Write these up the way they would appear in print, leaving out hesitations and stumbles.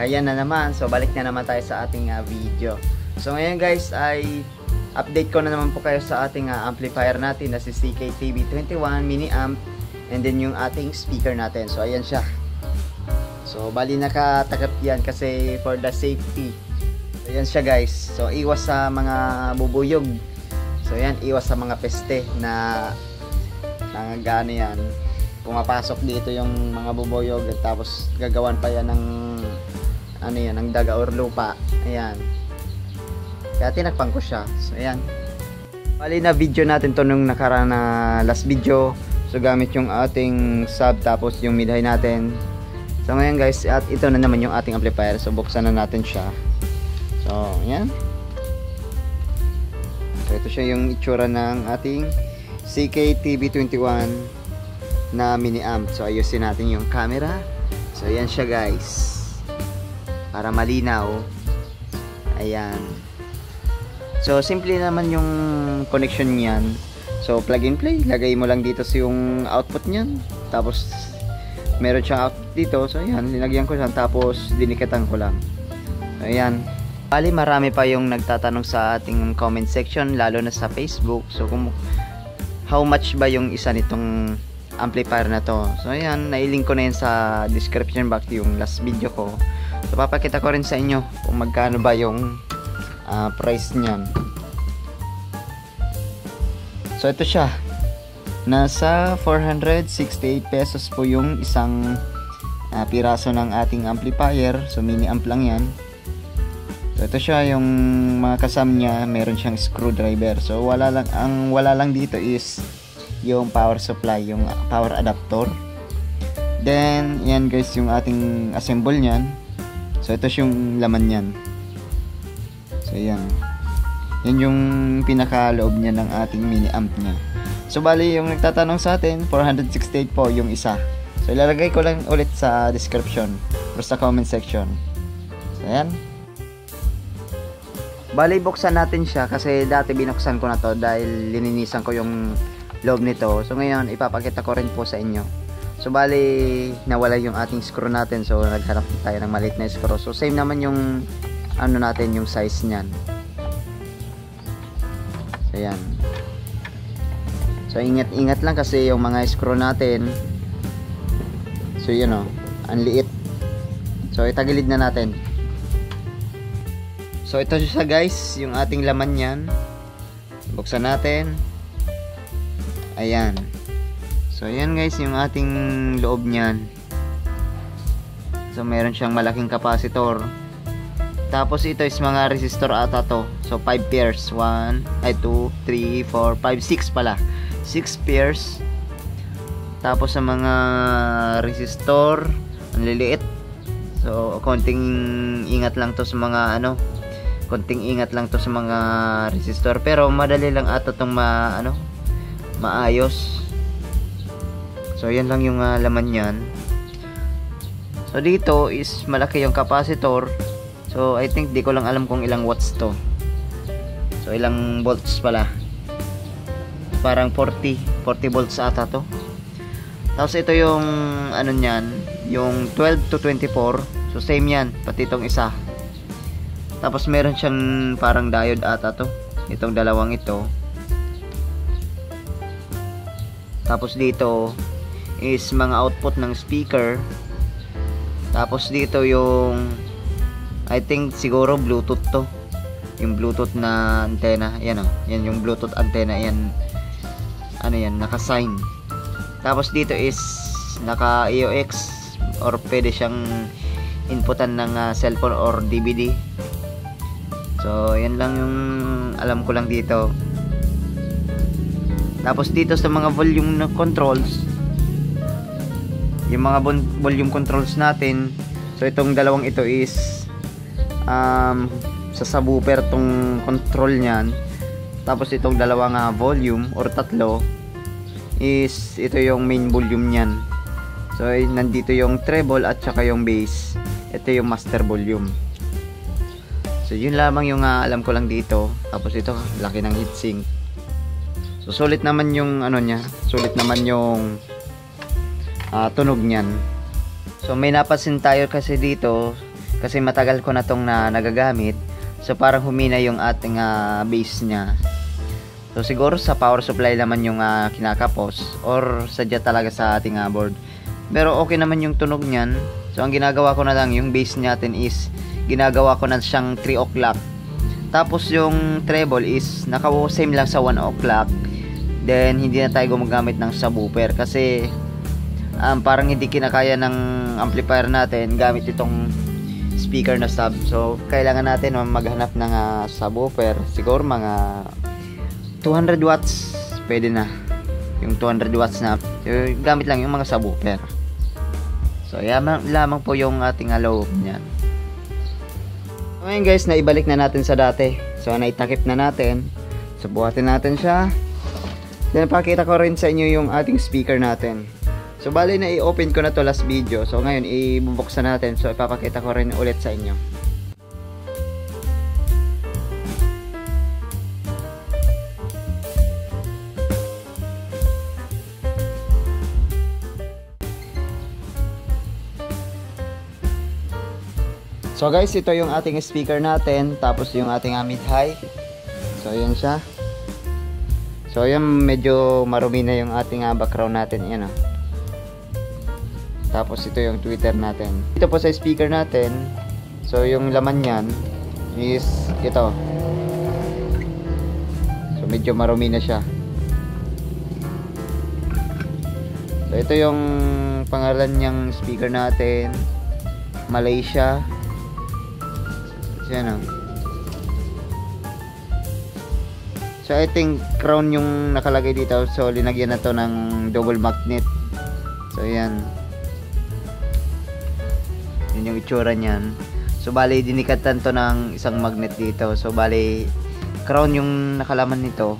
Kaya na naman, so balik na naman tayo sa ating video. So ngayon guys ay update ko na naman po kayo sa ating amplifier natin na si CKTB21 mini amp, and then yung ating speaker natin. So ayan siya. So bali nakatakip yan kasi for the safety. So ayan siya guys. So iwas sa mga bubuyog. So ayan, iwas sa mga peste na nanggano yan. Pumapasok dito yung mga bubuyog at tapos gagawan pa yan ng ano yan, ng daga or lupa. Ayan. Kaya tinakpan ko siya. So ayan. Bali na video natin to nung nakaraan na last video. So gamit yung ating sub tapos yung mid-high natin. So ngayon guys, at ito na naman yung ating amplifier. So buksan na natin siya. So ayan. So ito siya yung itsura ng ating CKTB21 na mini amp. So ayusin natin yung camera. So ayan siya guys. Para malinaw. Ayan. So simple naman yung connection niyan. So plug and play, lagay mo lang dito sa yung output niyan. Tapos meron siyang output dito. So ayan, linagyan ko siya tapos dinikatan ko lang. So ayan. Bali marami pa yung nagtatanong sa ating comment section, lalo na sa Facebook. So kung how much ba yung isa nitong amplifier na to. So ayan, nailink ko na yun sa description box yung last video ko. So papakita ko rin sa inyo kung magkano ba yung price niyan. So ito siya. Nasa 468 pesos po yung isang piraso ng ating amplifier. So mini amp lang yan. So ito siya, yung mga kasam niya, meron siyang screwdriver. So ang wala lang dito is yung power supply, yung power adapter. Then yan guys yung ating assemble niyan. So ito yung laman niyan. So yan. Yan yung pinakaloob niya ng ating mini amp niya. So bali yung nagtatanong sa atin, 468 po yung isa. So ilalagay ko lang ulit sa description or sa comment section. So yan. Bali buksan natin siya kasi dati binuksan ko na to dahil lininisan ko yung loob nito. So ngayon ipapakita ko rin po sa inyo. So bali nawala yung ating screw natin. So naghanap tayo ng maliit na screw. So same naman yung ano natin, yung size niyan. So ayan. So ingat-ingat lang kasi yung mga screw natin. So yun o, ang liit. So itagilid na natin. So ito siya guys, yung ating laman niyan. Buksan natin. Ayan. So ayan guys yung ating loob niyan. So meron siyang malaking capacitor. Tapos ito is mga resistor ata to. So 5 pairs, 1, 2, 3, 4, 5, 6 pala. 6 pairs. Tapos sa mga resistor, ang liliit. So konting ingat lang to sa mga ano, konting ingat lang to sa mga resistor, pero madali lang ata tong maayos. So yan lang yung laman niyan. So dito is malaki yung capacitor. So I think di ko lang alam kung ilang watts to. So ilang volts pala. Parang 40 volts ata to. Tapos ito yung ano niyan, yung 12 to 24. So same yan, pati itong isa. Tapos meron siyang parang diode ata to. Itong dalawang ito. Tapos dito is mga output ng speaker. Tapos dito yung I think siguro Bluetooth to. Yung Bluetooth na antenna. Yan o. Yan yung Bluetooth antenna. Yan. Ano yan? Naka-sign. Tapos dito is naka AUX or pwede siyang inputan ng cellphone or DVD. So yan lang yung alam ko lang dito. Tapos dito sa mga volume controls, yung mga volume controls natin. So itong dalawang ito is sa subwoofer tong control niyan. Tapos itong dalawang volume or tatlo is ito yung main volume niyan. So nandito yung treble at saka yung bass. Ito yung master volume. So yun lamang yung alam ko lang dito. Tapos ito laki ng heatsink. So sulit naman yung ano niya, sulit naman yung tunog niyan. So may napansin tayo kasi dito kasi matagal ko na tong nagagamit. So parang humina yung ating bass nya. So siguro sa power supply naman yung kinakapos, or sadya talaga sa ating board. Pero okay naman yung tunog niyan. So ang ginagawa ko na lang, yung bass natin is ginagawa ko na siyang 3 o'clock. Tapos yung treble is naka-same lang sa 1 o'clock. Then hindi na tayo gumagamit ng subwoofer kasi parang hindi kinakaya ng amplifier natin gamit itong speaker na sub. So kailangan natin maghanap ng subwoofer. Siguro mga 200 watts pwede na. Yung 200 watts na gamit lang yung mga subwoofer. So yan lamang po yung ating loob niyan. So ngayon guys, naibalik na natin sa dati. So naitakip na natin. So buhatin natin siya. Then pakita ko rin sa inyo yung ating speaker natin. So bali na i-open ko na to last video. So ngayon ibubuksan natin. So ipapakita ko rin ulit sa inyo. So guys, ito yung ating speaker natin. Tapos yung ating mid-high. So yan siya. So yan, medyo marumi na yung ating background natin. Yan o. Tapos ito yung tweeter natin. Ito po sa speaker natin. So yung laman niyan is ito. So medyo marumi na siya. So ito yung pangalan niyang speaker natin. Malaysia. So yan o. So I think crown yung nakalagay dito. So linagyan na to ng double magnet. So yan. Yun yung itsura niyan. So bali dinikatan to ng isang magnet dito. So bali crown yung nakalaman nito.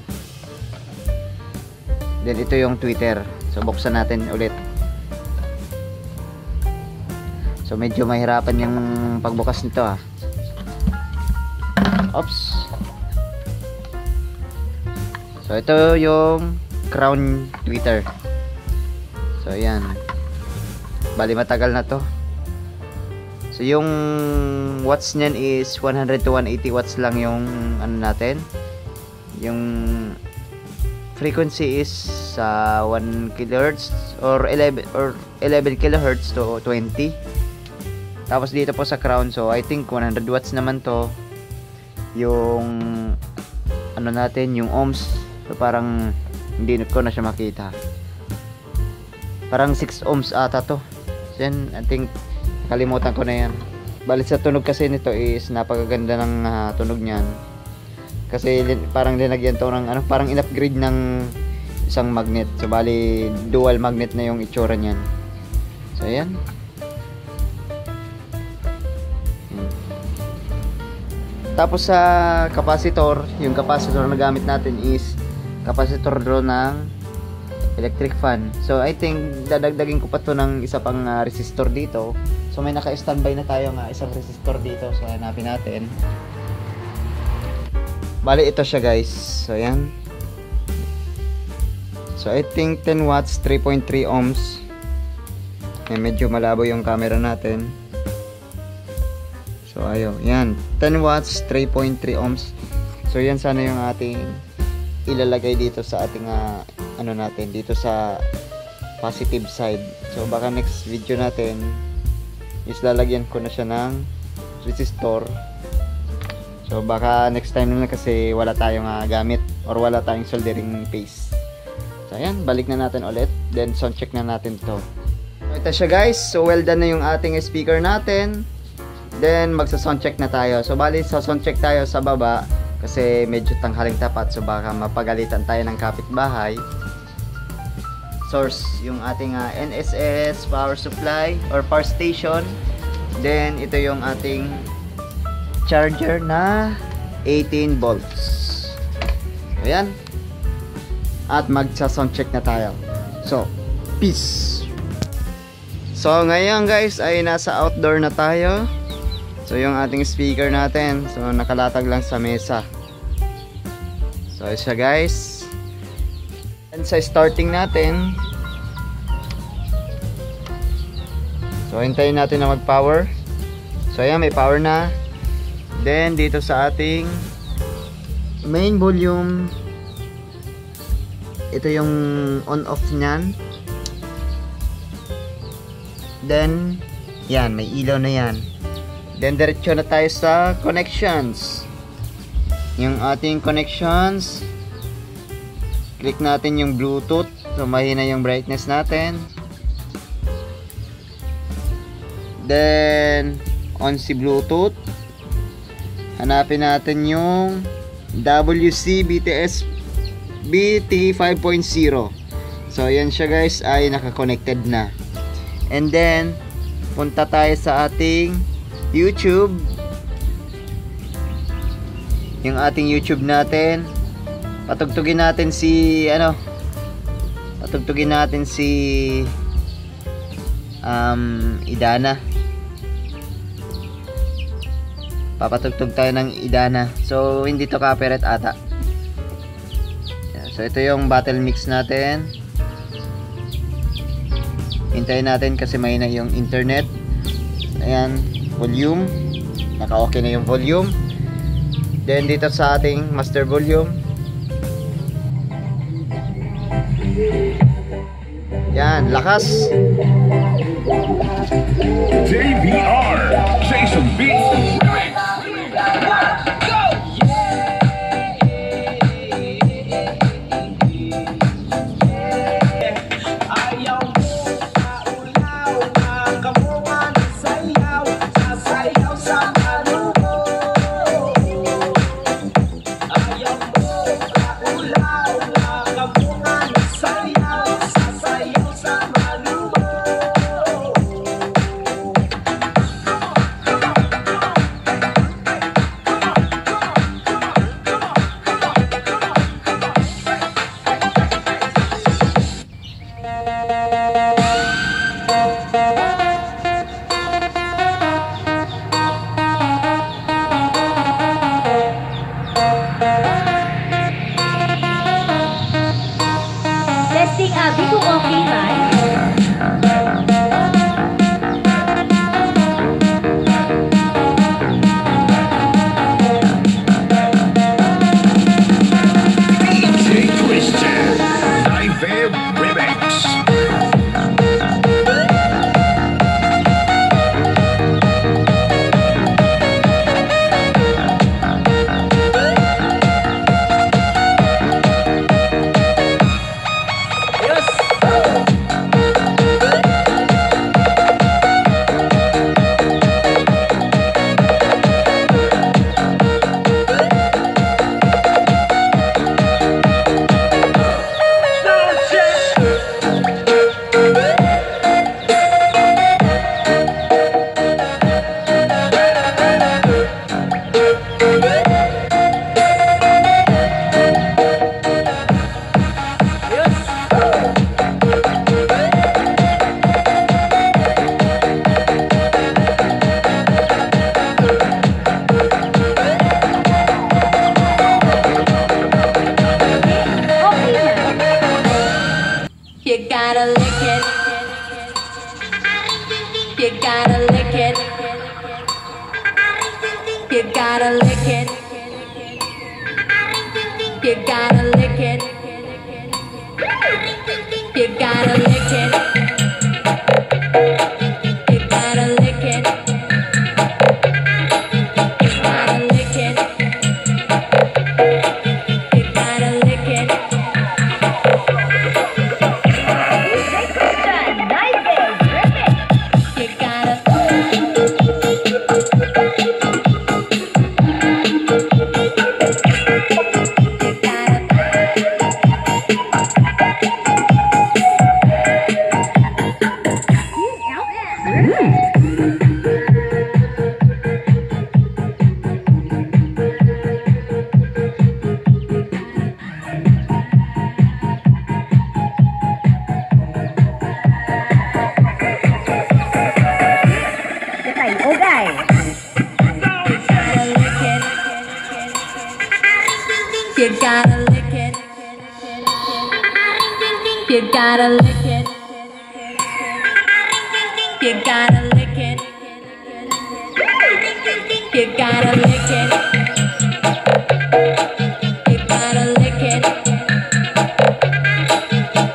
Then ito yung tweeter. So buksan natin ulit. So medyo mahirapan yung pagbukas nito Oops. So ito yung crown tweeter. So yan. Bali matagal na to. So yung watts niyan is 100 to 180 watts lang yung ano natin. Yung frequency is 1 kHz or 11 kHz to 20. Tapos dito po sa crown, so I think 100 watts naman to. Yung ano natin, yung ohms. So parang hindi ko na siya makita. Parang 6 ohms ata to. So yan, I think kalimutan ko na yan. Balik sa tunog kasi nito is napakaganda ng tunog niyan. Kasi parang linagyan to ng ano, parang in-upgrade ng isang magnet. So bali dual magnet na yung itsura niyan. So ayan. Tapos sa capacitor, yung capacitor na gamit natin is capacitor doon ng electric fan. So I think dadagdagin ko pa to ng isa pang resistor dito. So may naka-standby na tayo isang resistor dito. So hanapin natin. Bali ito siya guys. So ayan. So I think 10 watts, 3.3 ohms. Medyo malabo yung camera natin. So ayo, yan. 10 watts, 3.3 ohms. So yan sana yung ating ilalagay dito sa ating ano natin dito sa positive side. So baka next video natin is lalagyan ko na siya ng resistor. So baka next time na kasi wala tayong gamit or wala tayong soldering paste. So ayan, balik na natin ulit. Then sound check na natin to. So ito siya guys. So well done na yung ating speaker natin. Then magsa-sound check na tayo. So bali sa sound check tayo sa baba kasi medyo tanghaling tapat. So baka mapagalitan tayo ng kapitbahay. Source yung ating NSS power supply or power station. Then ito yung ating charger na 18 volts. Ayan. At magsa-sound check na tayo. So, peace. So, ngayon guys ay nasa outdoor na tayo. So, yung ating speaker natin. So, nakalatag lang sa mesa. So, siya guys. And sa starting natin. So, hintayin natin na mag-power. So ayan, may power na. Then dito sa ating main volume, ito yung on off niyan. Then yan, may ilaw na yan. Then diretso na tayo sa connections. Yung ating connections, click natin yung Bluetooth. So mahina yung brightness natin. Then on si Bluetooth, hanapin natin yung WC BTS BT 5.0. So ayan siya guys, ay naka-connected na. And then punta tayo sa ating YouTube. Yung ating YouTube natin, patugtugin natin si Idana. Papatugtog tayo ng Idana. So hindi to copyright ata. So ito yung battle mix natin. Hintayin natin kasi mahina yung internet. Ayan, volume. Naka-okay na yung volume. Then dito sa ating master volume, yan, lakas. JBR, Jason B. Testing Abby kung okay man. DJ Twister, Live Remix. You gotta lick it. You gotta lick it. You gotta lick it. You gotta lick it. You gotta lick it. You gotta lick it. You gotta lick it. You gotta lick it. You gotta lick it. You gotta lick it. You gotta lick it. You gotta lick it. You gotta lick it.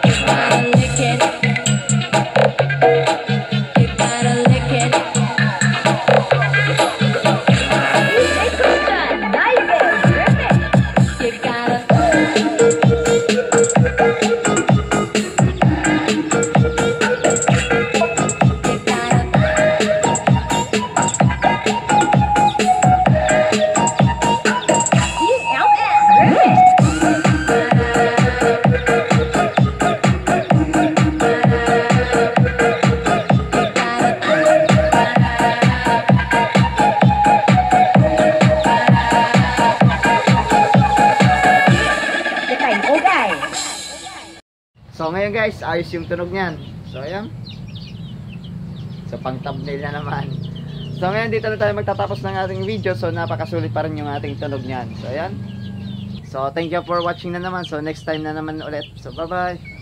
You gotta lick it. You gotta lick it. You gotta. You gotta. So ngayon guys, ayos yung tunog niyan. So ayan. So pang thumbnail na naman. So ngayon dito na tayo magtatapos ng ating video. So napakasulit pa rin yung ating tunog niyan. So ayan. So thank you for watching na naman. So next time na naman ulit. So bye bye.